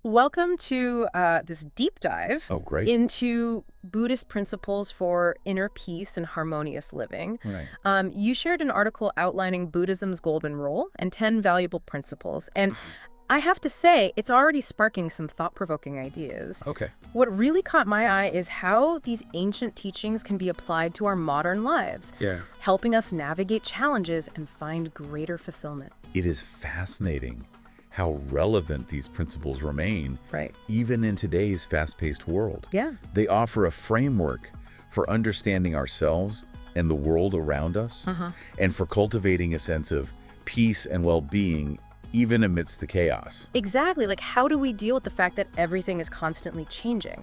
Welcome to this deep dive Oh, great. into Buddhist principles for inner peace and harmonious living. Right. You shared an article outlining Buddhism's Golden Rule and 10 valuable principles. And Mhm. I have to say, it's already sparking some thought-provoking ideas. Okay. What really caught my eye is how these ancient teachings can be applied to our modern lives, Yeah. helping us navigate challenges and find greater fulfillment. It is fascinating how relevant these principles remain, Right. even in today's fast-paced world. Yeah. They offer a framework for understanding ourselves and the world around us, and for cultivating a sense of peace and well-being, even amidst the chaos. Exactly. Like, how do we deal with the fact that everything is constantly changing?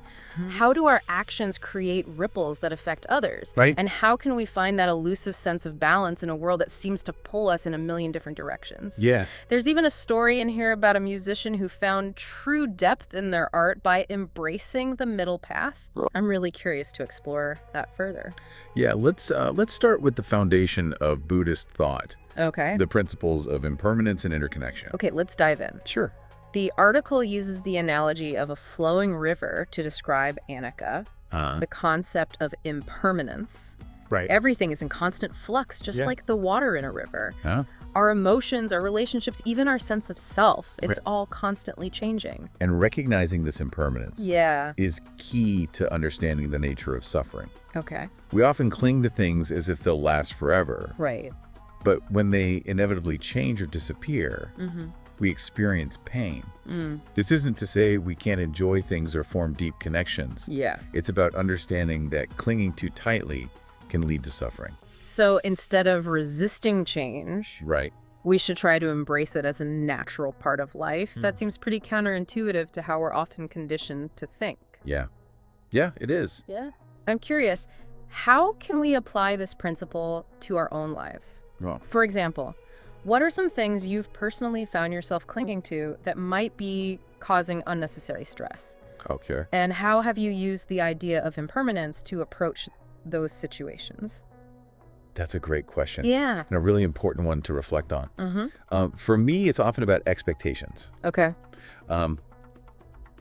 How do our actions create ripples that affect others? Right. And how can we find that elusive sense of balance in a world that seems to pull us in a million different directions? Yeah. There's even a story in here about a musician who found true depth in their art by embracing the middle path. I'm really curious to explore that further. Yeah, let's start with the foundation of Buddhist thought, Okay. the principles of impermanence and interconnection. Okay, let's dive in. Sure. The article uses the analogy of a flowing river to describe Anika, the concept of impermanence. Right. Everything is in constant flux, just like the water in a river. Huh? Our emotions, our relationships, even our sense of self, it's Right. all constantly changing. And recognizing this impermanence Yeah. is key to understanding the nature of suffering. Okay. We often cling to things as if they'll last forever, Right. but when they inevitably change or disappear, we experience pain. This isn't to say we can't enjoy things or form deep connections. Yeah. It's about understanding that clinging too tightly can lead to suffering. So instead of resisting change, Right. we should try to embrace it as a natural part of life. That seems pretty counterintuitive to how we're often conditioned to think. Yeah. Yeah, it is. Yeah. I'm curious, how can we apply this principle to our own lives? Well, For example, what are some things you've personally found yourself clinging to that might be causing unnecessary stress? okay. And how have you used the idea of impermanence to approach those situations? That's a great question. Yeah. And a really important one to reflect on. For me, it's often about expectations. Okay.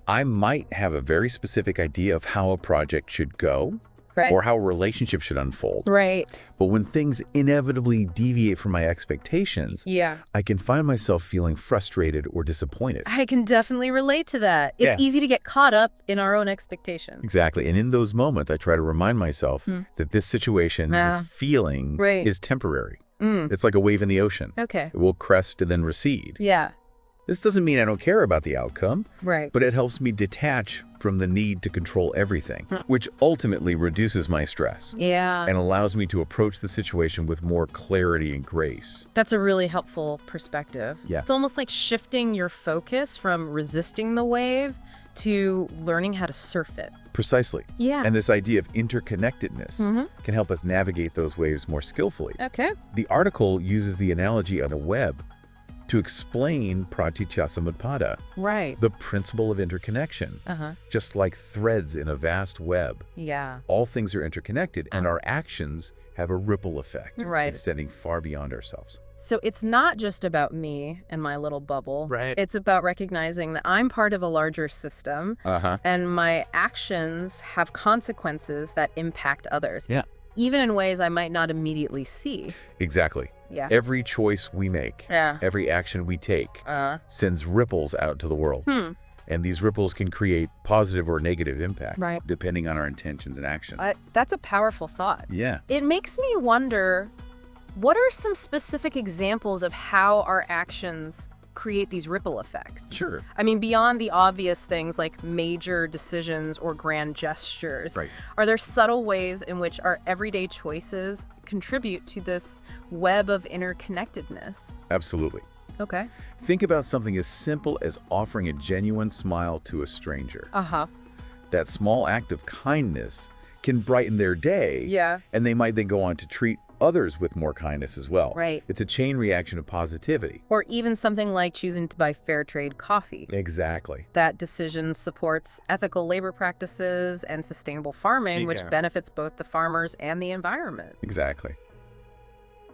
I might have a very specific idea of how a project should go Right. or how a relationship should unfold. Right. But when things inevitably deviate from my expectations, Yeah. I can find myself feeling frustrated or disappointed. I can definitely relate to that. It's Yeah. easy to get caught up in our own expectations. Exactly. And in those moments, I try to remind myself that this situation, Yeah. this feeling Right. is temporary. It's like a wave in the ocean. Okay. It will crest and then recede. Yeah. This doesn't mean I don't care about the outcome, Right. but it helps me detach from the need to control everything, which ultimately reduces my stress Yeah. and allows me to approach the situation with more clarity and grace. That's a really helpful perspective. Yeah. It's almost like shifting your focus from resisting the wave to learning how to surf it. Precisely. Yeah. And this idea of interconnectedness can help us navigate those waves more skillfully. Okay. The article uses the analogy of a web to explain pratityasamutpada, Right. the principle of interconnection. Just like threads in a vast web, Yeah. all things are interconnected and our actions have a ripple effect, Right. extending far beyond ourselves. So it's not just about me and my little bubble. Right. It's about recognizing that I'm part of a larger system and my actions have consequences that impact others. Yeah. Even in ways I might not immediately see. Exactly. Yeah. Every choice we make, Yeah. every action we take, sends ripples out to the world. And these ripples can create positive or negative impact, Right. depending on our intentions and actions. That's a powerful thought. Yeah. It makes me wonder, what are some specific examples of how our actions create these ripple effects? Sure. I mean, beyond the obvious things like major decisions or grand gestures, Right. are there subtle ways in which our everyday choices contribute to this web of interconnectedness? Absolutely. Okay. Think about something as simple as offering a genuine smile to a stranger. That small act of kindness can brighten their day, Yeah. and they might then go on to treat others with more kindness as well. Right. It's a chain reaction of positivity. Or even something like choosing to buy fair trade coffee. Exactly. That decision supports ethical labor practices and sustainable farming, which Yeah. benefits both the farmers and the environment. Exactly.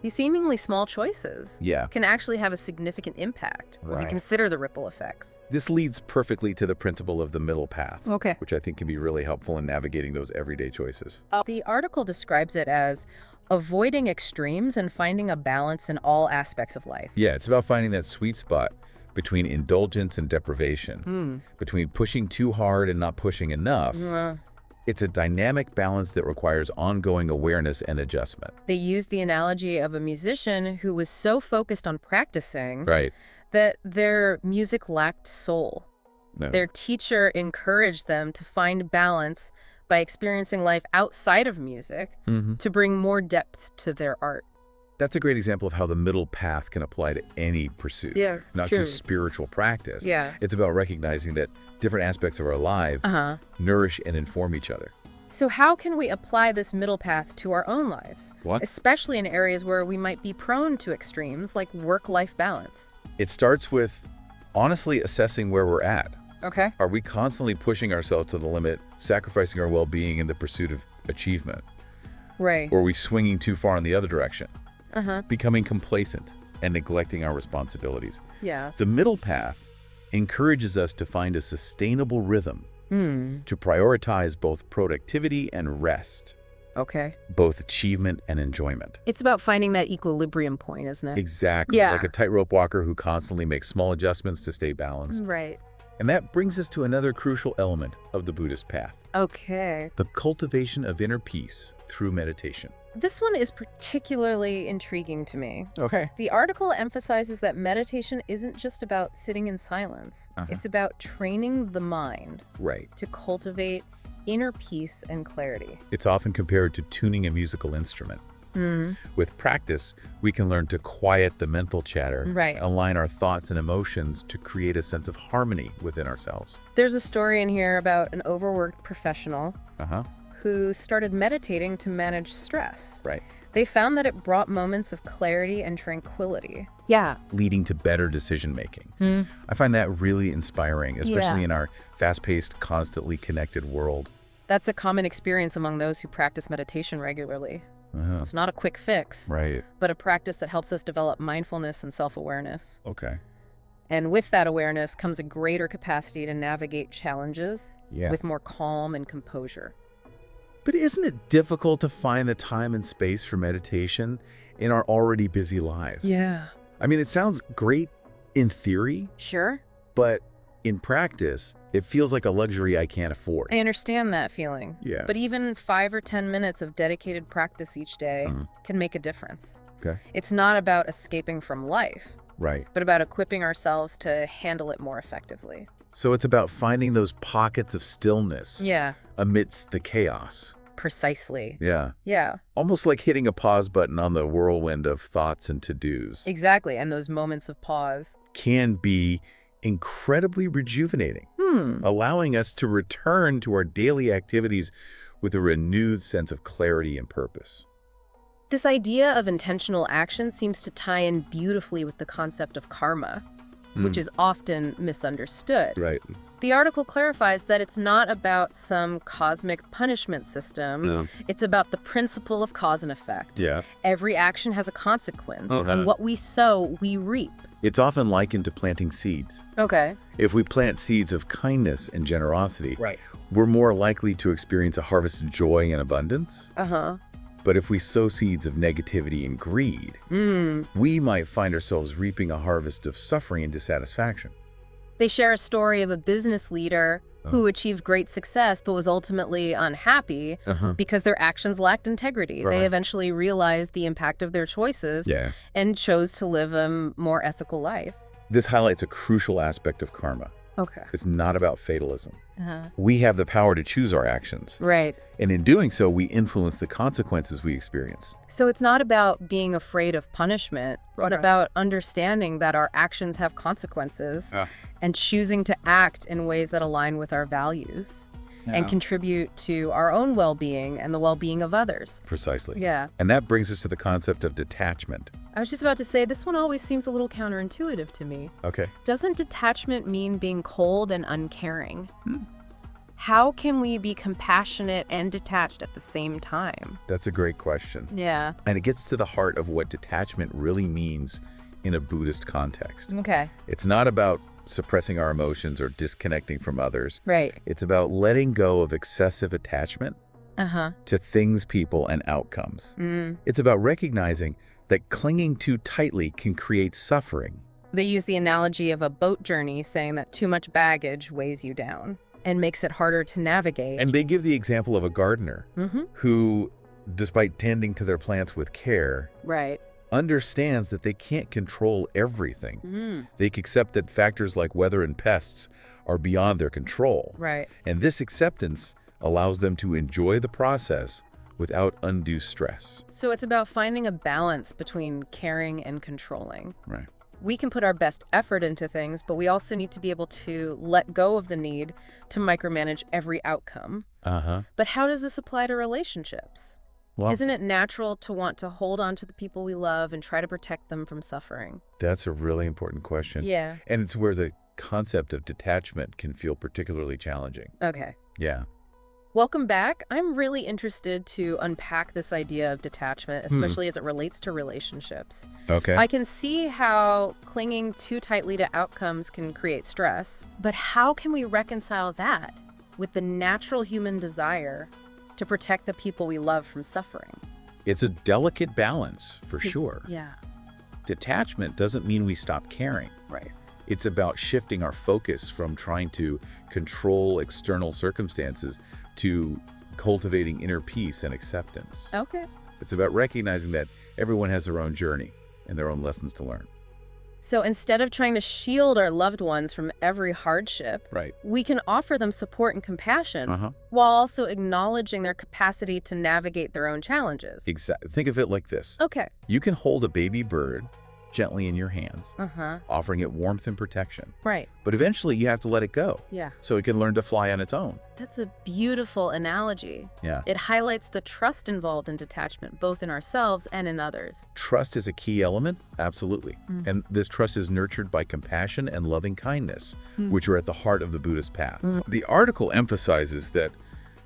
These seemingly small choices Yeah. can actually have a significant impact when we Right. consider the ripple effects. This leads perfectly to the principle of the middle path, Okay. which I think can be really helpful in navigating those everyday choices. The article describes it as avoiding extremes and finding a balance in all aspects of life. Yeah, it's about finding that sweet spot between indulgence and deprivation, between pushing too hard and not pushing enough. It's a dynamic balance that requires ongoing awareness and adjustment. They used the analogy of a musician who was so focused on practicing Right. that their music lacked soul. No. Their teacher encouraged them to find balance by experiencing life outside of music to bring more depth to their art. That's a great example of how the middle path can apply to any pursuit. Yeah, Not true. just spiritual practice. Yeah. It's about recognizing that different aspects of our life nourish and inform each other. So how can we apply this middle path to our own lives? What? Especially in areas where we might be prone to extremes like work-life balance. It starts with honestly assessing where we're at. Okay. Are we constantly pushing ourselves to the limit, sacrificing our well-being in the pursuit of achievement? Right. Or are we swinging too far in the other direction, Uh-huh. becoming complacent and neglecting our responsibilities? Yeah. The middle path encourages us to find a sustainable rhythm, to prioritize both productivity and rest, Okay. both achievement and enjoyment. It's about finding that equilibrium point, isn't it? Exactly. Yeah. Like a tightrope walker who constantly makes small adjustments to stay balanced. Right. And that brings us to another crucial element of the Buddhist path, Okay. the cultivation of inner peace through meditation. This one is particularly intriguing to me. Okay. The article emphasizes that meditation isn't just about sitting in silence. It's about training the mind Right. to cultivate inner peace and clarity. It's often compared to tuning a musical instrument. With practice, we can learn to quiet the mental chatter, Right. align our thoughts and emotions to create a sense of harmony within ourselves. There's a story in here about an overworked professional who started meditating to manage stress. Right. They found that it brought moments of clarity and tranquility. Yeah. Leading to better decision making. I find that really inspiring, especially in our fast-paced, constantly connected world. That's a common experience among those who practice meditation regularly. It's not a quick fix, Right. but a practice that helps us develop mindfulness and self-awareness. Okay. And with that awareness comes a greater capacity to navigate challenges Yeah. with more calm and composure. But isn't it difficult to find the time and space for meditation in our already busy lives? Yeah. I mean, it sounds great in theory, Sure. but in practice, it feels like a luxury I can't afford. I understand that feeling. Yeah. But even 5 or 10 minutes of dedicated practice each day can make a difference. Okay. It's not about escaping from life, Right. but about equipping ourselves to handle it more effectively. So it's about finding those pockets of stillness Yeah, amidst the chaos. precisely. Yeah. Yeah, Almost like hitting a pause button on the whirlwind of thoughts and to-dos exactly. And those moments of pause. can be incredibly rejuvenating, allowing us to return to our daily activities with a renewed sense of clarity and purpose. This idea of intentional action seems to tie in beautifully with the concept of karma, which is often misunderstood. Right. The article clarifies that it's not about some cosmic punishment system. No. It's about the principle of cause and effect. Yeah. Every action has a consequence, and what we sow, we reap. It's often likened to planting seeds. Okay. If we plant seeds of kindness and generosity, Right. we're more likely to experience a harvest of joy and abundance. Uh-huh. But if we sow seeds of negativity and greed, we might find ourselves reaping a harvest of suffering and dissatisfaction. They share a story of a business leader who achieved great success but was ultimately unhappy because their actions lacked integrity. Right. They eventually realized the impact of their choices Yeah. and chose to live a more ethical life. This highlights a crucial aspect of karma. Okay. It's not about fatalism. We have the power to choose our actions. Right. And in doing so, we influence the consequences we experience. So it's not about being afraid of punishment, but about understanding that our actions have consequences and choosing to act in ways that align with our values and contribute to our own well-being and the well-being of others. Precisely. Yeah. And that brings us to the concept of detachment. I was just about to say, this one always seems a little counterintuitive to me. Okay. Doesn't detachment mean being cold and uncaring? How can we be compassionate and detached at the same time? That's a great question. Yeah. And it gets to the heart of what detachment really means in a Buddhist context. Okay. It's not about suppressing our emotions or disconnecting from others. Right. It's about letting go of excessive attachment to things, people, and outcomes. It's about recognizing that clinging too tightly can create suffering. They use the analogy of a boat journey, saying that too much baggage weighs you down and makes it harder to navigate. And they give the example of a gardener who, despite tending to their plants with care, Right. understands that they can't control everything. They accept that factors like weather and pests are beyond their control. Right. And this acceptance allows them to enjoy the process without undue stress. So it's about finding a balance between caring and controlling. Right. We can put our best effort into things, but we also need to be able to let go of the need to micromanage every outcome. But how does this apply to relationships? Well, Isn't it natural to want to hold on to the people we love and try to protect them from suffering? that's a really important question. Yeah. And it's where the concept of detachment can feel particularly challenging. Okay. Yeah. Welcome back. I'm really interested to unpack this idea of detachment, especially as it relates to relationships. Okay. I can see how clinging too tightly to outcomes can create stress, but how can we reconcile that with the natural human desire to protect the people we love from suffering? It's a delicate balance, for sure. Yeah. Detachment doesn't mean we stop caring. Right. It's about shifting our focus from trying to control external circumstances to cultivating inner peace and acceptance. Okay. It's about recognizing that everyone has their own journey and their own lessons to learn. So instead of trying to shield our loved ones from every hardship, Right. we can offer them support and compassion Uh-huh. while also acknowledging their capacity to navigate their own challenges. Exactly. Think of it like this. Okay. You can hold a baby bird gently in your hands, Uh-huh. offering it warmth and protection. Right. But eventually you have to let it go Yeah. so it can learn to fly on its own. That's a beautiful analogy. Yeah. It highlights the trust involved in detachment, both in ourselves and in others. Trust is a key element, absolutely. Mm. And this trust is nurtured by compassion and loving kindness, which are at the heart of the Buddhist path. The article emphasizes that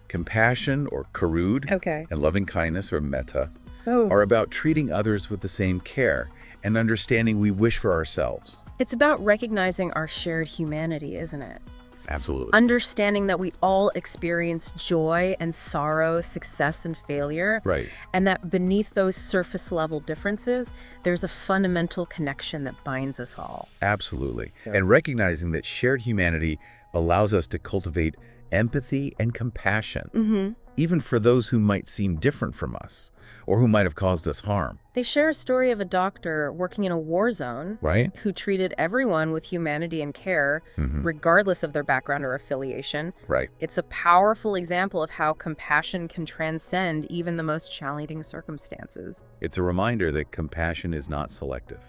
compassion, or karud, Okay. and loving kindness, or metta, Oh. are about treating others with the same care and understanding we wish for ourselves. It's about recognizing our shared humanity, isn't it? Absolutely. Understanding that we all experience joy and sorrow, success and failure, Right. and that beneath those surface level differences, there's a fundamental connection that binds us all. Absolutely. Yeah. And recognizing that shared humanity allows us to cultivate empathy and compassion, even for those who might seem different from us or who might have caused us harm. They share a story of a doctor working in a war zone Right? who treated everyone with humanity and care, regardless of their background or affiliation. Right. It's a powerful example of how compassion can transcend even the most challenging circumstances. It's a reminder that compassion is not selective.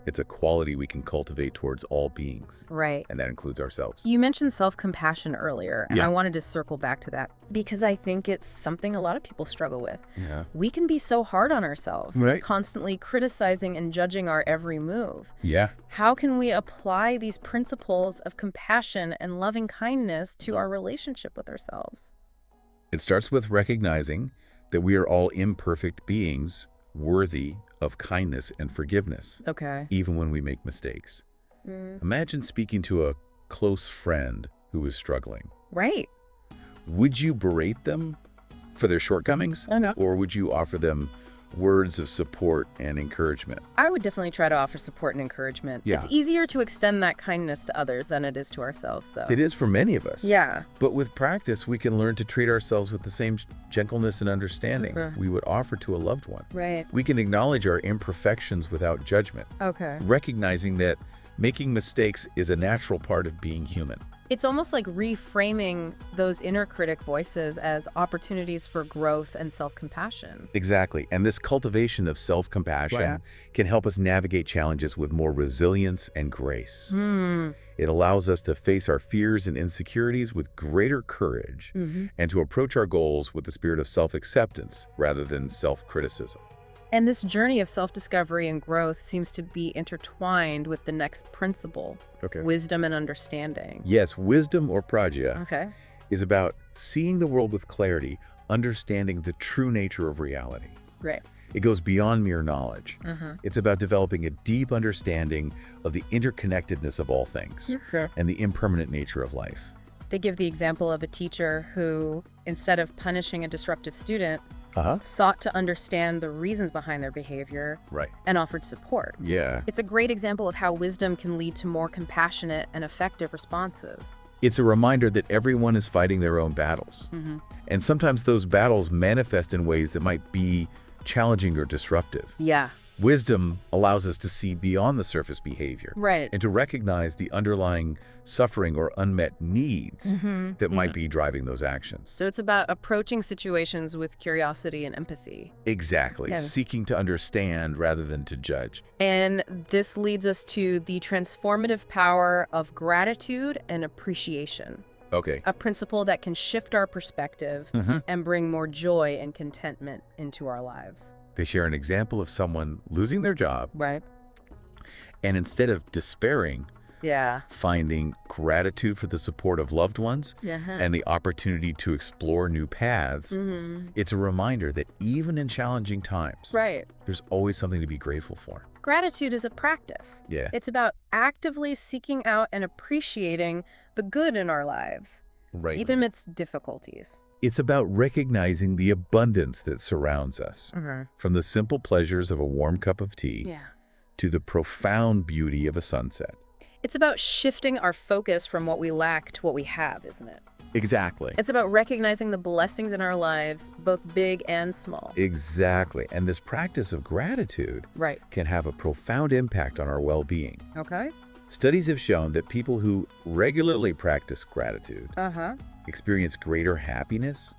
It's a quality we can cultivate towards all beings, Right. and that includes ourselves. You mentioned self-compassion earlier, and Yeah. I wanted to circle back to that because I think it's something a lot of people struggle with. Yeah. We can be so hard on ourselves, Right. constantly criticizing and judging our every move. Yeah. How can we apply these principles of compassion and loving kindness to our relationship with ourselves? It starts with recognizing that we are all imperfect beings worthy of kindness and forgiveness, Okay. even when we make mistakes. Imagine speaking to a close friend who is struggling. Right. Would you berate them for their shortcomings? Oh, no. Or would you offer them words of support and encouragement? I would definitely try to offer support and encouragement. Yeah. It's easier to extend that kindness to others than it is to ourselves, though. It is for many of us. Yeah. But with practice, we can learn to treat ourselves with the same gentleness and understanding we would offer to a loved one. Right. We can acknowledge our imperfections without judgment, Okay. recognizing that making mistakes is a natural part of being human. It's almost like reframing those inner critic voices as opportunities for growth and self-compassion. Exactly. And this cultivation of self-compassion can help us navigate challenges with more resilience and grace. It allows us to face our fears and insecurities with greater courage and to approach our goals with the spirit of self-acceptance rather than self-criticism. And this journey of self-discovery and growth seems to be intertwined with the next principle, wisdom and understanding. Yes, wisdom, or prajna, Okay. is about seeing the world with clarity, understanding the true nature of reality. Right. It goes beyond mere knowledge. It's about developing a deep understanding of the interconnectedness of all things and the impermanent nature of life. They give the example of a teacher who, instead of punishing a disruptive student, sought to understand the reasons behind their behavior and offered support. Yeah. It's a great example of how wisdom can lead to more compassionate and effective responses. It's a reminder that everyone is fighting their own battles. And sometimes those battles manifest in ways that might be challenging or disruptive. Yeah. Wisdom allows us to see beyond the surface behavior and to recognize the underlying suffering or unmet needs that might be driving those actions. So it's about approaching situations with curiosity and empathy. Exactly. Seeking to understand rather than to judge. And this leads us to the transformative power of gratitude and appreciation. Okay. A principle that can shift our perspective and bring more joy and contentment into our lives. They share an example of someone losing their job. Right. And instead of despairing, finding gratitude for the support of loved ones and the opportunity to explore new paths, it's a reminder that even in challenging times, there's always something to be grateful for. Gratitude is a practice. Yeah. It's about actively seeking out and appreciating the good in our lives, even amidst difficulties. It's about recognizing the abundance that surrounds us, from the simple pleasures of a warm cup of tea to the profound beauty of a sunset. It's about shifting our focus from what we lack to what we have, isn't it? Exactly. It's about recognizing the blessings in our lives, both big and small. Exactly. And this practice of gratitude can have a profound impact on our well-being. Okay. Studies have shown that people who regularly practice gratitude experience greater happiness,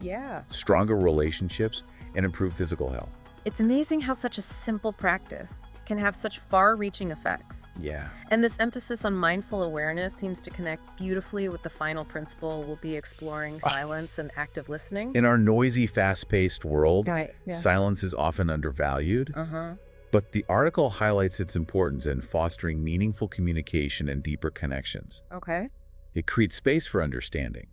stronger relationships, and improved physical health. It's amazing how such a simple practice can have such far-reaching effects. Yeah. And this emphasis on mindful awareness seems to connect beautifully with the final principle we'll be exploring, silence and active listening. In our noisy, fast-paced world, silence is often undervalued. But the article highlights its importance in fostering meaningful communication and deeper connections. Okay. It creates space for understanding,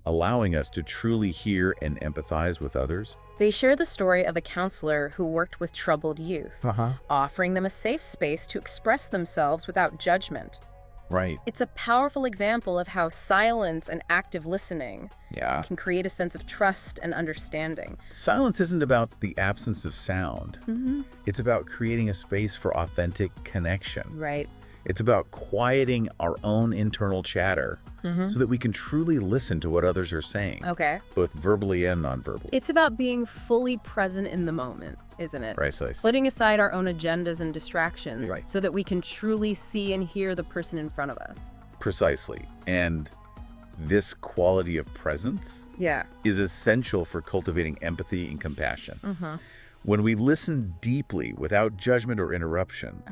allowing us to truly hear and empathize with others. They share the story of a counselor who worked with troubled youth, offering them a safe space to express themselves without judgment. Right. It's a powerful example of how silence and active listening can create a sense of trust and understanding. Silence isn't about the absence of sound. It's about creating a space for authentic connection. Right. It's about quieting our own internal chatter so that we can truly listen to what others are saying, both verbally and non-verbally. It's about being fully present in the moment, isn't it? Precisely. Putting aside our own agendas and distractions so that we can truly see and hear the person in front of us. Precisely. And this quality of presence is essential for cultivating empathy and compassion. When we listen deeply without judgment or interruption,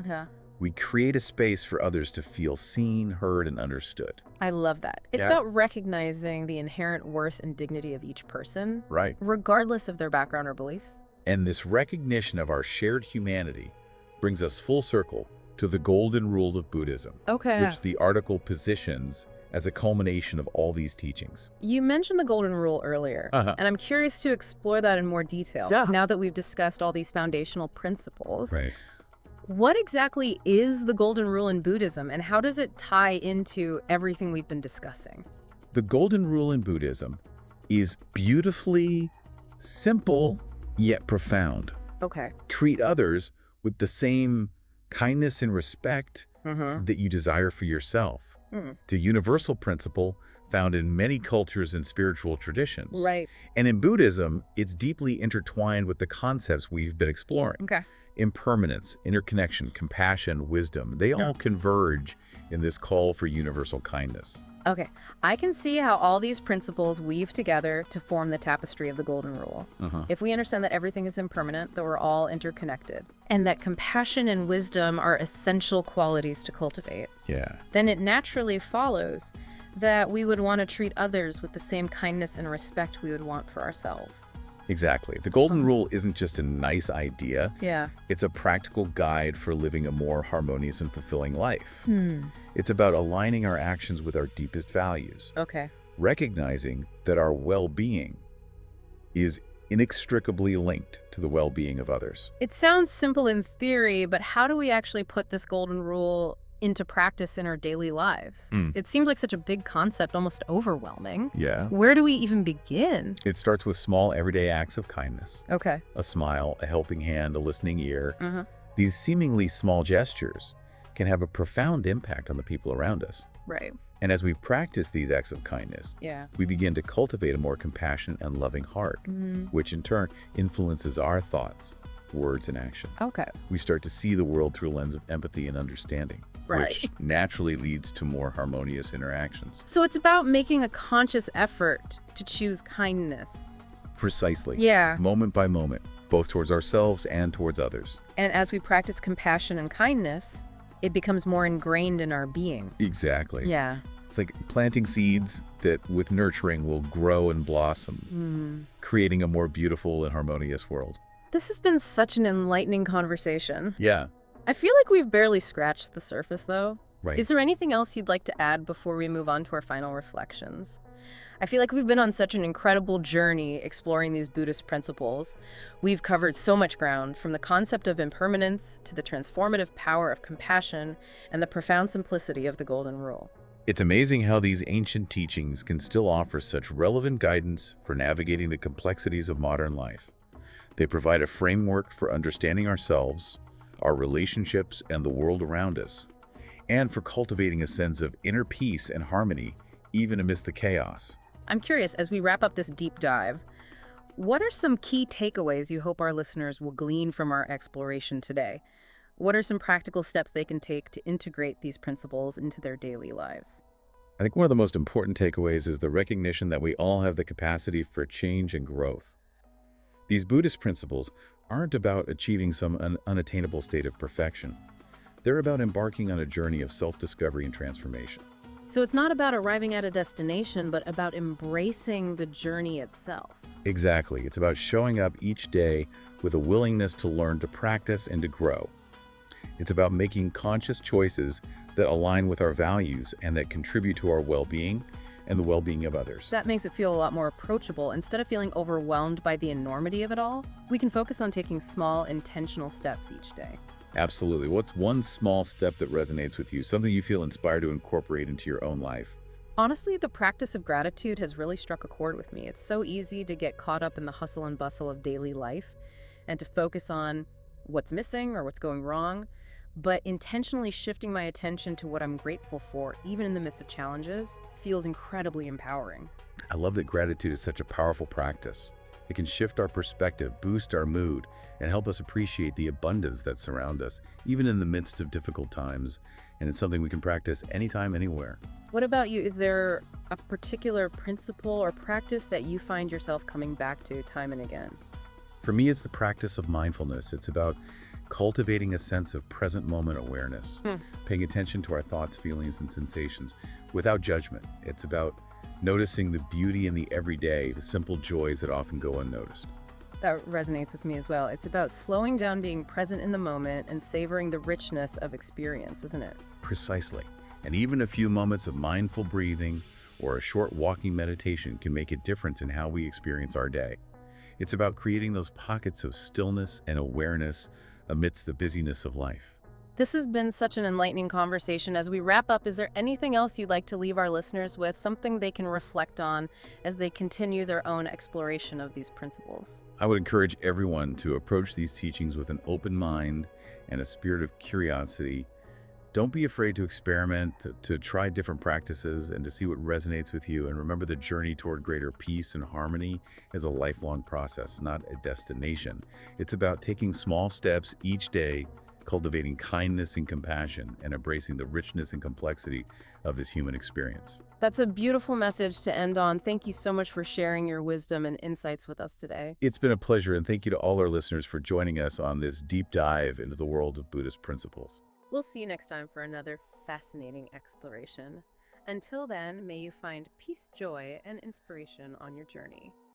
we create a space for others to feel seen, heard, and understood. I love that. It's about recognizing the inherent worth and dignity of each person, regardless of their background or beliefs. And this recognition of our shared humanity brings us full circle to the Golden Rule of Buddhism, which the article positions as a culmination of all these teachings. You mentioned the Golden Rule earlier, and I'm curious to explore that in more detail. Now that we've discussed all these foundational principles, what exactly is the Golden Rule in Buddhism, and how does it tie into everything we've been discussing? The Golden Rule in Buddhism is beautifully simple, yet profound. Treat others with the same kindness and respect that you desire for yourself. It's a universal principle found in many cultures and spiritual traditions. And in Buddhism, it's deeply intertwined with the concepts we've been exploring. Impermanence, interconnection, compassion, wisdom, they all converge in this call for universal kindness. I can see how all these principles weave together to form the tapestry of the Golden Rule. If we understand that everything is impermanent, that we're all interconnected, and that compassion and wisdom are essential qualities to cultivate, then it naturally follows that we would want to treat others with the same kindness and respect we would want for ourselves. Exactly. The Golden Rule isn't just a nice idea. It's a practical guide for living a more harmonious and fulfilling life. It's about aligning our actions with our deepest values. recognizing that our well-being is inextricably linked to the well-being of others. It sounds simple in theory, but how do we actually put this golden rule into practice in our daily lives? It seems like such a big concept, almost overwhelming. Yeah. Where do we even begin? It starts with small everyday acts of kindness. Okay. A smile, a helping hand, a listening ear. These seemingly small gestures can have a profound impact on the people around us. Right. And as we practice these acts of kindness, we begin to cultivate a more compassionate and loving heart, which in turn influences our thoughts, words, and action. Okay. We start to see the world through a lens of empathy and understanding, which naturally leads to more harmonious interactions. So it's about making a conscious effort to choose kindness. Precisely. Yeah. Moment by moment, both towards ourselves and towards others. And as we practice compassion and kindness, it becomes more ingrained in our being. Exactly. Yeah. It's like planting seeds that, with nurturing, will grow and blossom, creating a more beautiful and harmonious world. This has been such an enlightening conversation. Yeah. I feel like we've barely scratched the surface, though. Right. Is there anything else you'd like to add before we move on to our final reflections? I feel like we've been on such an incredible journey exploring these Buddhist principles. We've covered so much ground, from the concept of impermanence to the transformative power of compassion and the profound simplicity of the Golden Rule. It's amazing how these ancient teachings can still offer such relevant guidance for navigating the complexities of modern life. They provide a framework for understanding ourselves, our relationships, and the world around us, and for cultivating a sense of inner peace and harmony, even amidst the chaos. I'm curious, as we wrap up this deep dive, what are some key takeaways you hope our listeners will glean from our exploration today? What are some practical steps they can take to integrate these principles into their daily lives? I think one of the most important takeaways is the recognition that we all have the capacity for change and growth. These Buddhist principles aren't about achieving some unattainable state of perfection. They're about embarking on a journey of self-discovery and transformation. So it's not about arriving at a destination, but about embracing the journey itself. Exactly. It's about showing up each day with a willingness to learn, to practice, and to grow. It's about making conscious choices that align with our values and that contribute to our well-being and the well-being of others. That makes it feel a lot more approachable. Instead of feeling overwhelmed by the enormity of it all, we can focus on taking small, intentional steps each day. Absolutely. What's one small step that resonates with you, something you feel inspired to incorporate into your own life? Honestly, the practice of gratitude has really struck a chord with me. It's so easy to get caught up in the hustle and bustle of daily life and to focus on what's missing or what's going wrong. But intentionally shifting my attention to what I'm grateful for, even in the midst of challenges, feels incredibly empowering. I love that gratitude is such a powerful practice. It can shift our perspective, boost our mood, and help us appreciate the abundance that surrounds us, even in the midst of difficult times. And it's something we can practice anytime, anywhere. What about you? Is there a particular principle or practice that you find yourself coming back to time and again? For me, it's the practice of mindfulness. It's about cultivating a sense of present moment awareness, paying attention to our thoughts, feelings, and sensations without judgment. It's about noticing the beauty in the everyday, the simple joys that often go unnoticed. That resonates with me as well. It's about slowing down, being present in the moment, and savoring the richness of experience, isn't it? Precisely. And even a few moments of mindful breathing or a short walking meditation can make a difference in how we experience our day. It's about creating those pockets of stillness and awareness amidst the busyness of life. This has been such an enlightening conversation. As we wrap up, is there anything else you'd like to leave our listeners with, something they can reflect on as they continue their own exploration of these principles? I would encourage everyone to approach these teachings with an open mind and a spirit of curiosity. Don't be afraid to experiment, to try different practices, and to see what resonates with you. And remember, the journey toward greater peace and harmony is a lifelong process, not a destination. It's about taking small steps each day, cultivating kindness and compassion, and embracing the richness and complexity of this human experience. That's a beautiful message to end on. Thank you so much for sharing your wisdom and insights with us today. It's been a pleasure, and thank you to all our listeners for joining us on this deep dive into the world of Buddhist principles. We'll see you next time for another fascinating exploration. Until then, may you find peace, joy, and inspiration on your journey.